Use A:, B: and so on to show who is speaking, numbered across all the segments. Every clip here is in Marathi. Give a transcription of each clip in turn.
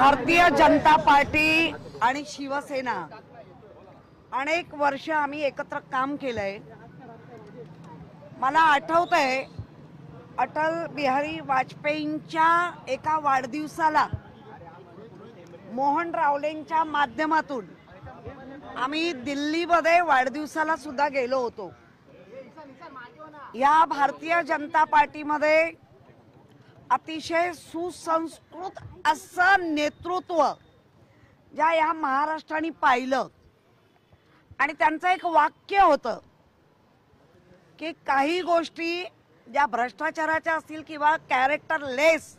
A: भारतीय जनता पार्टी आणि शिवसेना अनेक वर्ष आम्ही एकत्र काम केलंय। मला आठवतंय अटल बिहारी वाजपेयींच्या एका वाढदिवसाला मोहन रावलेंच्या माध्यमातून आम्ही दिल्लीमध्ये वाढदिवसाला सुद्धा गेलो होतो। या भारतीय जनता पार्टीमध्ये अतिशय सुसंस्कृत असं नेतृत्व ज्या या महाराष्ट्राने पाहिलं आणि त्यांचं एक वाक्य होतं की काही गोष्टी ज्या भ्रष्टाचाराच्या असतील किंवा कॅरेक्टरलेस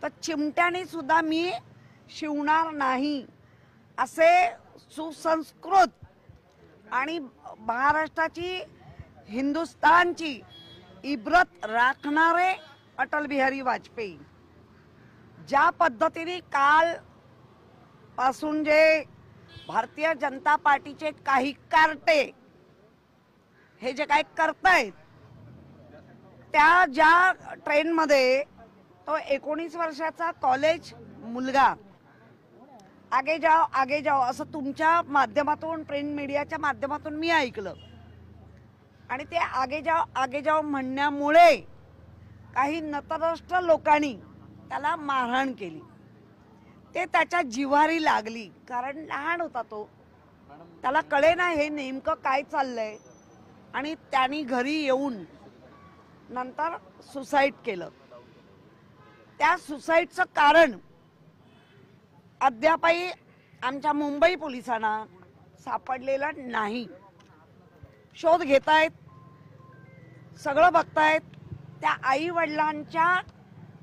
A: तर चिमट्याने सुद्धा मी शिवणार नाही, असे सुसंस्कृत आणि महाराष्ट्राची हिंदुस्थानची इब्रत राखणारे अटल बिहारी वाजपेयी ज्या पद्धतीने काल पासून जे भारतीय जनता पार्टीचे काही कार्टे हे जे काय करतायत त्या ज्या ट्रेन मध्ये तो 19 वर्षाचा कॉलेज मुलगा आगे जाओ असं तुमच्या माध्यमातून प्रिंट मीडियाच्या माध्यमातून मी ऐकलं आणि ते आगे जाओ म्हणण्यामुळे काही नतरष्ट लोकांनी त्याला मारहाण केली। ते त्याच्या जिव्हारी लागली कारण लहान होता तो, त्याला कळे ना हे नेमकं काय चाललंय आणि त्यांनी घरी येऊन नंतर सुसाईड केलं। त्या सुसाईडचं कारण अद्यापही आमच्या मुंबई पोलिसांना सापडलेलं नाही। शोध घेतायत, सगळं बघतायत। त्या आई वडिलांच्या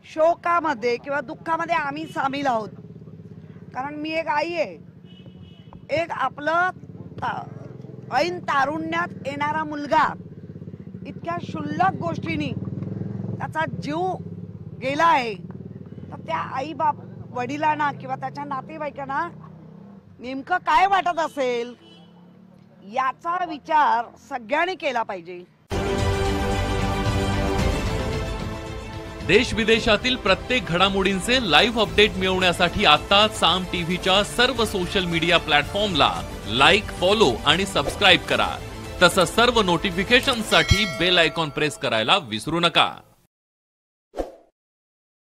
A: शोकामध्ये किंवा दुःखामध्ये आम्ही सामील आहोत, कारण मी एक आई आहे। एक आपलं ऐन तारुण्यात येणारा मुलगा इतक्या क्षुल्लक गोष्टींनी त्याचा जीव गेला आहे, तर त्या आई बाप वडिलांना किंवा त्याच्या नातेवाईकांना नेमकं काय वाटत असेल याचा विचार सगळ्यांनी केला पाहिजे।
B: देश विदेशातील प्रत्येक घडामोडींचे लाईव्ह अपडेट मिळवण्यासाठी आता साम टीव्हीच्या सर्व सोशल मीडिया प्लॅटफॉर्मला लाईक, फॉलो आणि सबस्क्राईब करा। तसंच सर्व नोटिफिकेशनसाठी बेल आयकॉन प्रेस करायला विसरू नका।